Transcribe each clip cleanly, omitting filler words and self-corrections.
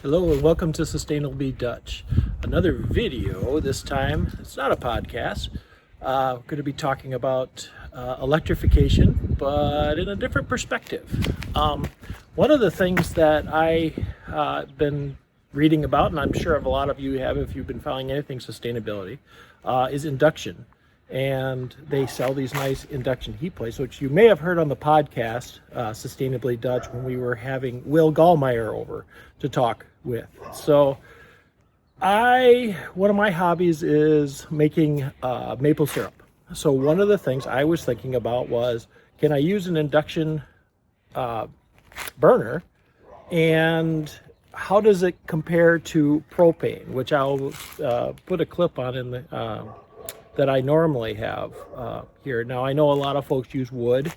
Hello and welcome to Sustainably Dutch. Another video, this time it's not a podcast. Going to be talking about electrification, but in a different perspective. One of the things that I've been reading about, and I'm sure a lot of you have if you've been following anything sustainability, is induction. And they sell these nice induction heat plates, which you may have heard on the podcast, Sustainably Dutch, when we were having Will Gallmeyer over to talk with. So one of my hobbies is making maple syrup. So one of the things I was thinking about was, can I use an induction burner, and how does it compare to propane, which I'll put a clip on in the that I normally have here. Now, I know a lot of folks use wood,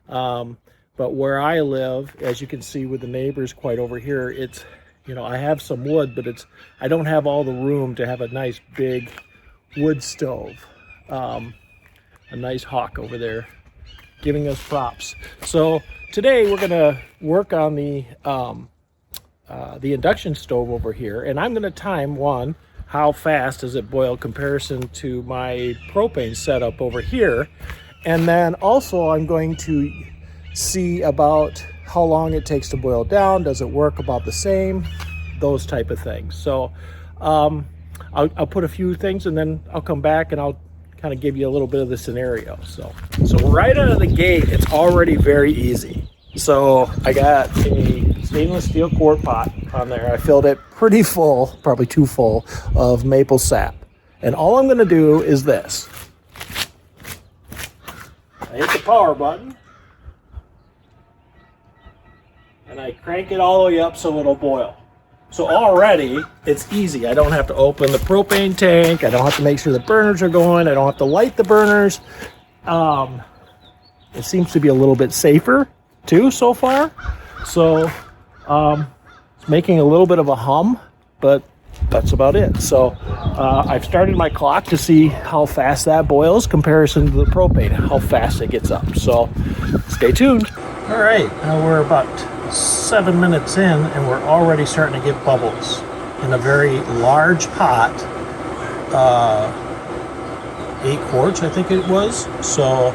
but where I live, as you can see with the neighbors quite over here, it's, I have some wood, but I don't have all the room to have a nice big wood stove. A nice hawk over there giving us props. So today we're gonna work on the induction stove over here, and I'm gonna time one, how fast does it boil comparison to my propane setup over here. And then also I'm going to see about how long it takes to boil down. Does it work about the same? Those type of things. So I'll put a few things and then I'll come back and I'll kind of give you a little bit of the scenario. So right out of the gate, it's already very easy. So I got a stainless steel quart pot on there. I filled it pretty full, probably too full, of maple sap. And all I'm going to do is this. I hit the power button and I crank it all the way up so it'll boil. So already it's easy. I don't have to open the propane tank. I don't have to make sure the burners are going. I don't have to light the burners. It seems to be a little bit safer too so far. So it's making a little bit of a hum, but that's about it. So I've started my clock to see how fast that boils comparison to the propane, how fast it gets up. So stay tuned. All right, now we're about 7 minutes in and we're already starting to get bubbles in a very large pot, 8 quarts I think it was. So,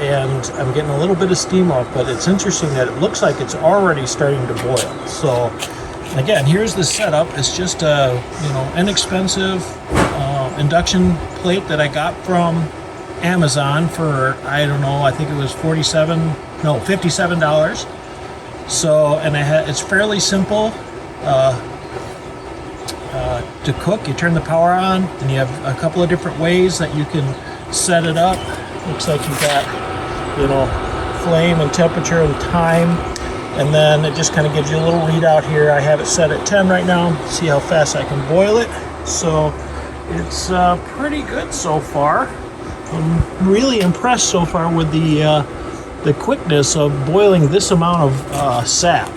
and I'm getting a little bit of steam off, but it's interesting that it looks like it's already starting to boil. So again, here's the setup. It's just a inexpensive induction plate that I got from Amazon for, I don't know, I think it was $57. So, and it's fairly simple to cook. You turn the power on and you have a couple of different ways that you can set it up. Looks like you've got, flame and temperature and time. And then it just kind of gives you a little readout here. I have it set at 10 right now. See how fast I can boil it. So it's pretty good so far. I'm really impressed so far with the quickness of boiling this amount of sap,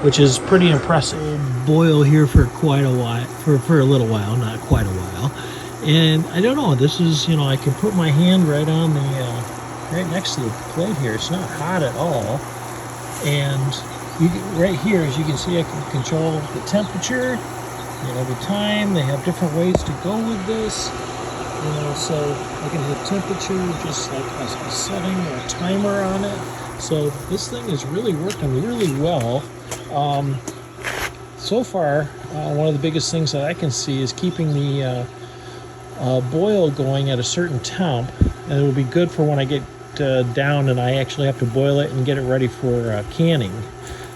which is pretty impressive. Boil here for quite a while, for a little while, not quite a while. And I don't know, this is, I can put my hand right on the, right next to the plate here. It's not hot at all. And right here, as you can see, I can control the temperature, the time. They have different ways to go with this. So I can hit temperature just like a setting or a timer on it. So this thing is really working really well. So far, one of the biggest things that I can see is keeping the boil going at a certain temp, and it will be good for when I get down and I actually have to boil it and get it ready for canning.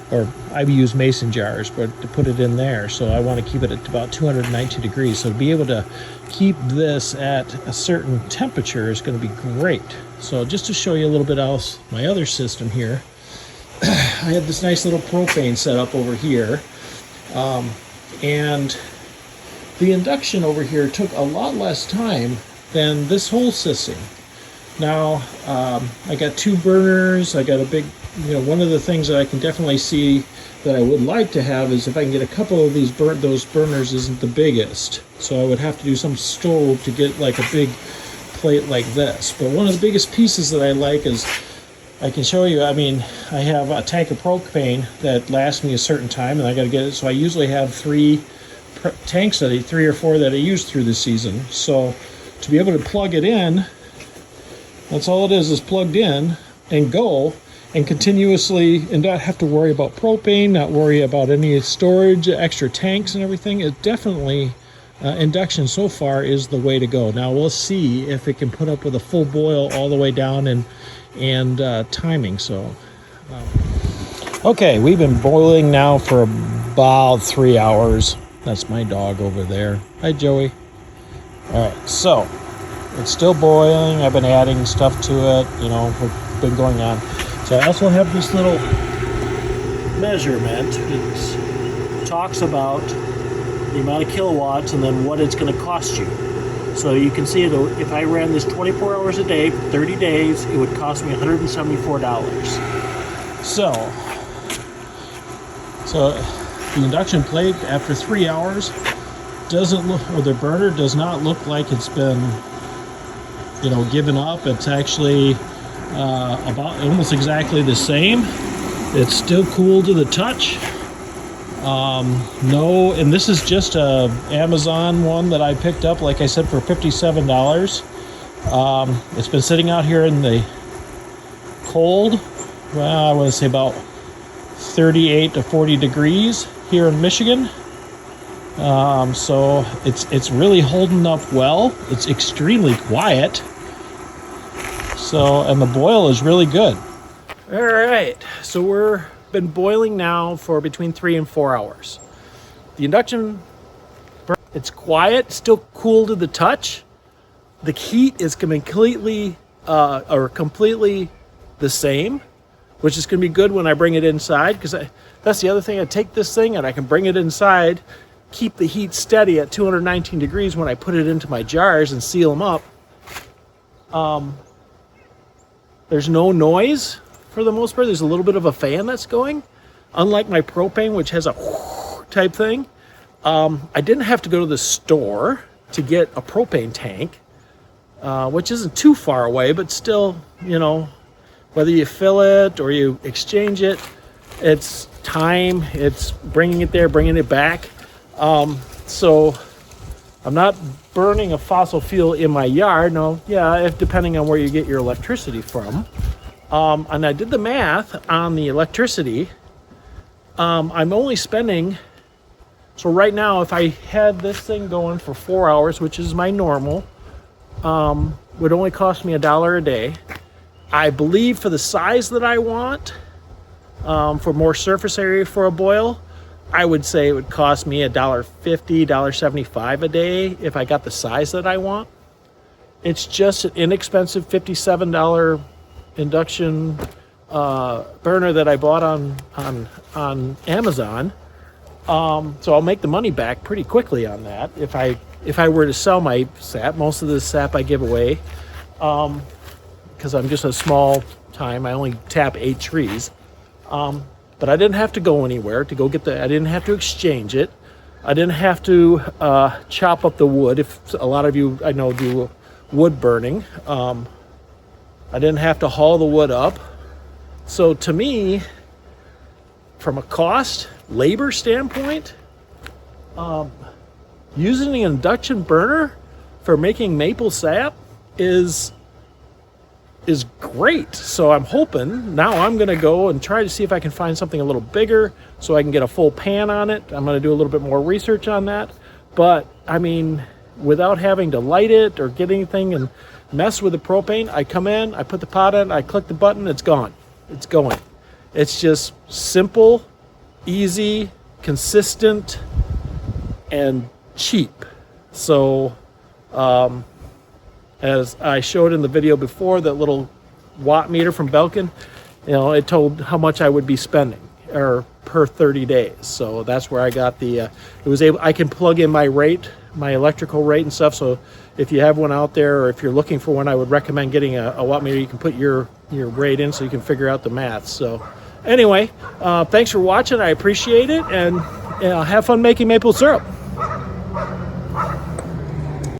Or I use mason jars, but to put it in there. So I want to keep it at about 290 degrees. So to be able to keep this at a certain temperature is going to be great. So just to show you a little bit else, my other system here, I have this nice little propane set up over here. And the induction over here took a lot less time than this whole system. Now, I got 2 burners. I got a big, one of the things that I can definitely see that I would like to have is if I can get a couple of these those burners isn't the biggest. So I would have to do some stove to get like a big plate like this. But one of the biggest pieces that I like is I can show you. I mean, I have a tank of propane that lasts me a certain time, and I got to get it. So I usually have three tanks that 3 or 4 that I use through the season. So to be able to plug it in, that's all it is plugged in and go, and continuously, and not have to worry about propane, not worry about any storage, extra tanks and everything. It definitely, induction so far is the way to go. Now we'll see if it can put up with a full boil all the way down and timing. So okay, we've been boiling now for about 3 hours. That's my dog over there. Hi, Joey. All right, so it's still boiling. I've been adding stuff to it, you know, what's been going on. So I also have this little measurement. It talks about the amount of kilowatts and then what it's going to cost you. So you can see that if I ran this 24 hours a day for 30 days, it would cost me $174. So the induction plate after 3 hours doesn't look, or the burner does not look like it's been, you know, given up. It's actually about almost exactly the same. It's still cool to the touch. No, and this is just a Amazon one that I picked up, like I said, for $57. It's been sitting out here in the cold. Well, I want to say about 38 to 40 degrees here in Michigan. So it's really holding up well. It's extremely quiet. So, and the boil is really good. All right, so we're been boiling now for between 3 and 4 hours. The induction, it's quiet, still cool to the touch. The heat is completely the same, which is going to be good when I bring it inside, because that's the other thing. I take this thing and I can bring it inside, keep the heat steady at 219 degrees when I put it into my jars and seal them up. There's no noise for the most part. There's a little bit of a fan that's going, unlike my propane, which has a type thing. I didn't have to go to the store to get a propane tank, which isn't too far away, but still, you know, whether you fill it or you exchange it, it's time. It's bringing it there, bringing it back. So I'm not burning a fossil fuel in my yard. No, yeah, if depending on where you get your electricity from. And I did the math on the electricity. I'm only spending, so right now, if I had this thing going for 4 hours, which is my normal, would only cost me $1 a day. I believe for the size that I want, for more surface area for a boil, I would say it would cost me $1.50, $1.75 a day if I got the size that I want. It's just an inexpensive $57 induction burner that I bought on Amazon. So I'll make the money back pretty quickly on that if I were to sell my sap. Most of the sap I give away, because I'm just a small time. I only tap 8 trees. But I didn't have to go anywhere to go get I didn't have to exchange it. I didn't have to chop up the wood. If a lot of you I know do wood burning, I didn't have to haul the wood up. So to me, from a cost, labor standpoint, using an induction burner for making maple sap is great. So I'm hoping now I'm going to go and try to see if I can find something a little bigger so I can get a full pan on it. I'm going to do a little bit more research on that. But I mean, without having to light it or get anything and mess with the propane, I come in, I put the pot in, I click the button, it's gone. It's going. It's just simple, easy, consistent, and cheap. So, as I showed in the video before, that little watt meter from Belkin, you know, it told how much I would be spending or per 30 days. So that's where I got the, I can plug in my rate, my electrical rate and stuff. So if you have one out there, or if you're looking for one, I would recommend getting a watt meter. You can put your rate in so you can figure out the math. So anyway, thanks for watching. I appreciate it, and have fun making maple syrup.